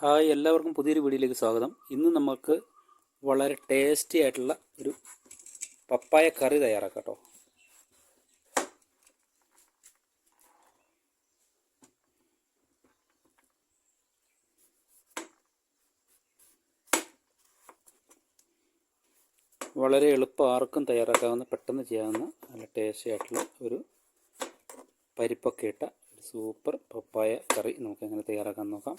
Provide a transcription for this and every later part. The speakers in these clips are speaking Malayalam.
ഹായ്, എല്ലാവർക്കും പുതിയൊരു വീഡിയോയിലേക്ക് സ്വാഗതം. ഇന്ന് നമുക്ക് വളരെ ടേസ്റ്റി ആയിട്ടുള്ള ഒരു പപ്പായ കറി തയ്യാറാക്കാം കേട്ടോ. വളരെ എളുപ്പം ആർക്കും തയ്യാറാക്കാവുന്ന, പെട്ടെന്ന് ചെയ്യാവുന്ന നല്ല ടേസ്റ്റി ആയിട്ടുള്ള ഒരു പരിപ്പൊക്കെ ഇട്ട ഒരു സൂപ്പർ പപ്പായ കറി നമുക്ക് എങ്ങനെ തയ്യാറാക്കാൻ നോക്കാം.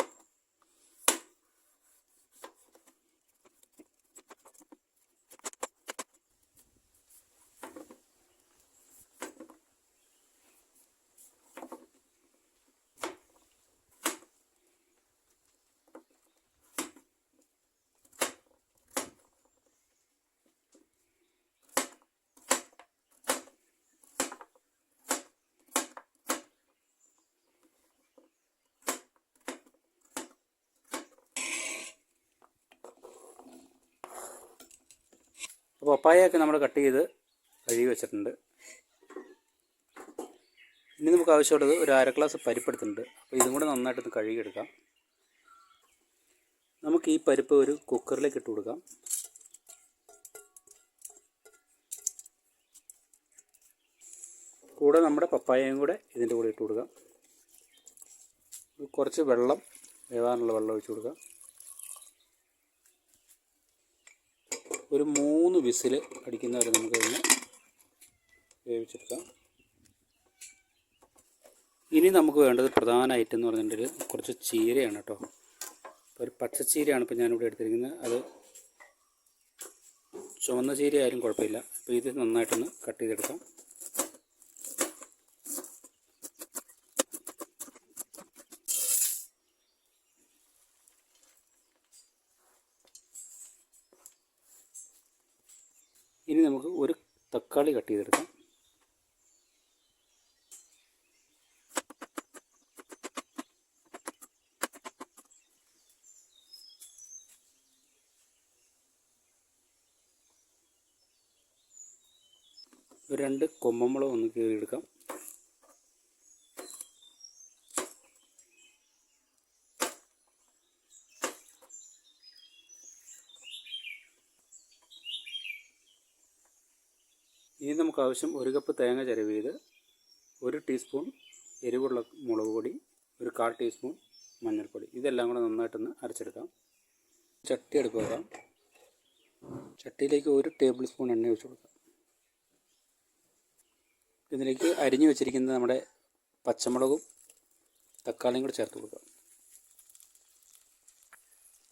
അപ്പോൾ പപ്പായയൊക്കെ നമ്മൾ കട്ട് ചെയ്ത് കഴുകി വെച്ചിട്ടുണ്ട്. ഇനി നമുക്ക് ആവശ്യമുള്ളത് ഒരു അര ഗ്ലാസ് പരിപ്പെടുത്തിട്ടുണ്ട്. അപ്പോൾ ഇതും കൂടെ നന്നായിട്ടൊന്ന് കഴുകിയെടുക്കാം. നമുക്ക് ഈ പരിപ്പ് ഒരു കുക്കറിലേക്ക് ഇട്ട് കൊടുക്കാം. കൂടെ നമ്മുടെ പപ്പായയും കൂടെ ഇതിൻ്റെ കൂടെ ഇട്ട് കൊടുക്കാം. കുറച്ച് വെള്ളം, വേവാനുള്ള വെള്ളം ഒഴിച്ച് കൊടുക്കാം. ഒരു 3 വിസിൽ അടിക്കുന്നവരെ നമുക്ക് ഇതിനെ വേവിച്ചെടുക്കാം. ഇനി നമുക്ക് വേണ്ടത് പ്രധാന ഐറ്റം എന്ന് പറഞ്ഞിട്ടുണ്ടെങ്കിൽ കുറച്ച് ചീരയാണ് കേട്ടോ. ഒരു പച്ചച്ചീരയാണ് ഇപ്പോൾ ഞാനിവിടെ എടുത്തിരിക്കുന്നത്. അത് ചുവന്ന ചീര ആയാലും കുഴപ്പമില്ല. അപ്പോൾ ഇത് നന്നായിട്ടൊന്ന് കട്ട് ചെയ്തെടുക്കാം. ഇനി നമുക്ക് ഒരു തക്കാളി കട്ട് ചെയ്തെടുക്കാം. ഒരു 2 കൊമ്മമ്പുളക് ഒന്ന് കീറിയെടുക്കാം. ഇനി നമുക്ക് ആവശ്യം 1 കപ്പ് തേങ്ങ ചിരവിയത്, 1 ടീസ്പൂൺ എരിവുള്ള മുളക് പൊടി, ഒരു 1/4 ടീസ്പൂൺ മഞ്ഞൾപ്പൊടി. ഇതെല്ലാം കൂടെ നന്നായിട്ടൊന്ന് അരച്ചെടുക്കാം. ചട്ടി അടുപ്പ് വെക്കാം. ചട്ടിയിലേക്ക് 1 ടേബിൾ സ്പൂൺ എണ്ണ ഒഴിച്ച് കൊടുക്കാം. ഇതിലേക്ക് അരിഞ്ഞു വെച്ചിരിക്കുന്ന നമ്മുടെ പച്ചമുളകും തക്കാളിയും കൂടെ ചേർത്ത് കൊടുക്കാം.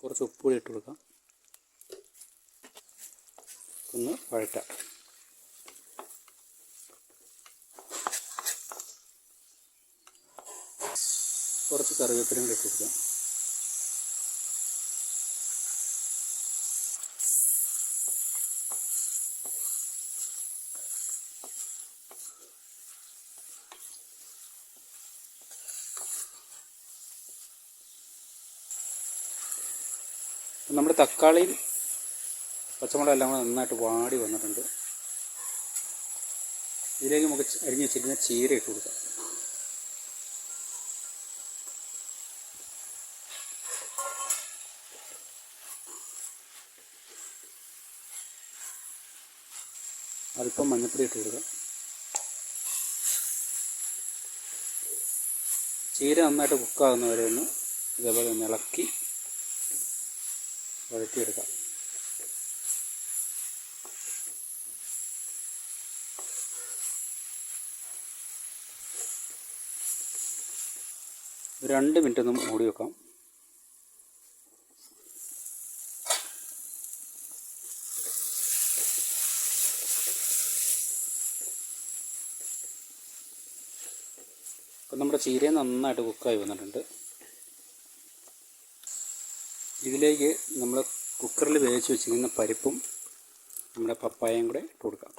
കുറച്ച് ഉപ്പ് കൂടി ഇട്ട് കൊടുക്കാം. ഒന്ന് വഴറ്റാം. കുറച്ച് കറിവേപ്പിലയും കൂടി ഇട്ട് കൊടുക്കാം. നമ്മുടെ തക്കാളിയും പച്ചമുളകും എല്ലാം കൂടെ നന്നായിട്ട് വാടി വന്നിട്ടുണ്ട്. ഇതിലേക്ക് നമുക്ക് അരിഞ്ഞ് വെച്ചിരിക്കുന്ന ചീര ഇട്ട് കൊടുക്കാം. അല്പം മഞ്ഞൾപ്പൊടി ഇട്ട് കൊടുക്കാം. ചീര നന്നായിട്ട് കുക്കാകുന്നവരെ ഒന്ന് ഇതേപോലെ ഒന്ന് ഇളക്കി വഴറ്റിയെടുക്കാം. ഒരു 2 മിനിറ്റ് ഒന്ന് മൂടി വെക്കാം. അപ്പം നമ്മുടെ ചീര നന്നായിട്ട് കുക്കായി വന്നിട്ടുണ്ട്. ഇതിലേക്ക് നമ്മൾ കുക്കറിൽ വേവിച്ച് വെച്ചിരിക്കുന്ന പരിപ്പും നമ്മുടെ പപ്പായയും കൂടെ ഇട്ട് കൊടുക്കാം.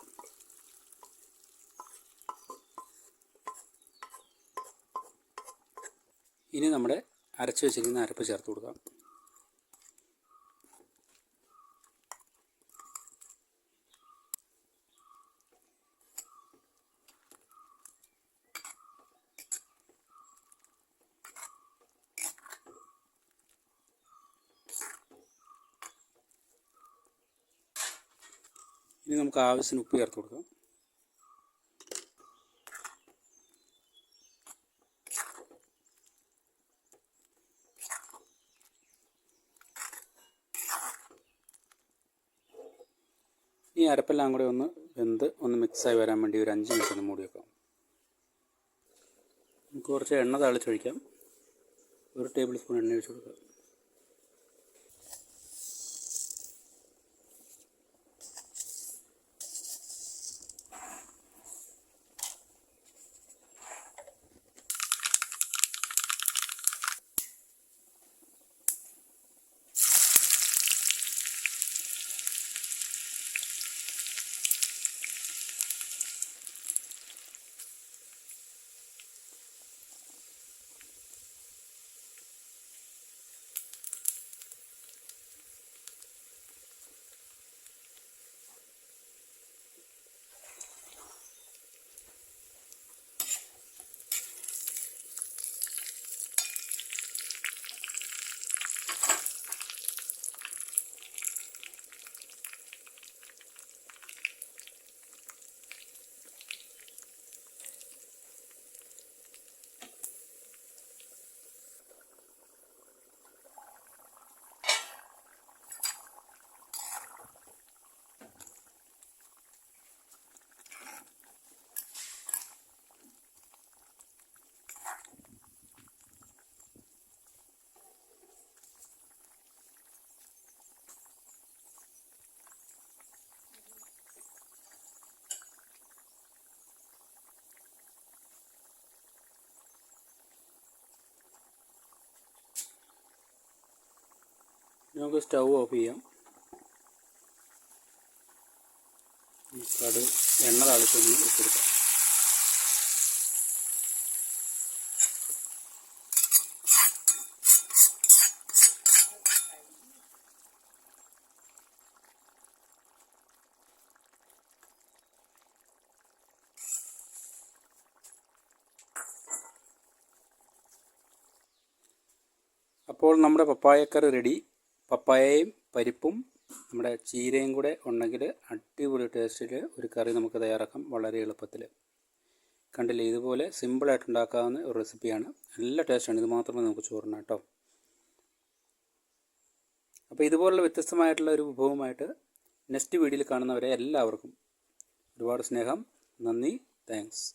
ഇനി നമ്മുടെ അരച്ച് വെച്ചിരിക്കുന്ന അരപ്പ് ചേർത്ത് കൊടുക്കാം. ഇനി നമുക്ക് ആവശ്യത്തിന് ഉപ്പ് ചേർത്ത് കൊടുക്കാം. ഈ അരപ്പെല്ലാം കൂടെ ഒന്ന് വെന്ത് ഒന്ന് മിക്സായി വരാൻ വേണ്ടി ഒരു 5 മിനിറ്റ് ഒന്ന് മൂടി വെക്കാം. നമുക്ക് കുറച്ച് എണ്ണ താളിച്ചൊഴിക്കാം. 1 ടേബിൾ സ്പൂൺ എണ്ണ ഒഴിച്ച് കൊടുക്കാം. നമുക്ക് സ്റ്റൗ ഓഫ് ചെയ്യാം. നമുക്കത് എണ്ണ താളിച്ചൊന്ന് ഇട്ടെടുക്കാം. അപ്പോൾ നമ്മുടെ പപ്പായക്കറി റെഡി. പപ്പായയും പരിപ്പും നമ്മുടെ ചീരയും കൂടെ ഉണ്ടെങ്കിൽ അടിപൊളി ടേസ്റ്റിൽ ഒരു കറി നമുക്ക് തയ്യാറാക്കാം വളരെ എളുപ്പത്തിൽ. കണ്ടില്ലേ, ഇതുപോലെ സിമ്പിളായിട്ട് ഉണ്ടാക്കാവുന്ന ഒരു റെസിപ്പിയാണ്. നല്ല ടേസ്റ്റാണ്. ഇത് മാത്രമേ നമുക്ക് ചോറിന് കേട്ടോ. അപ്പോൾ ഇതുപോലുള്ള വ്യത്യസ്തമായിട്ടുള്ള ഒരു വിഭവമായിട്ട് നെക്സ്റ്റ് വീഡിയോയിൽ കാണുന്നവരെ എല്ലാവർക്കും ഒരുപാട് സ്നേഹം. നന്ദി. താങ്ക്സ്.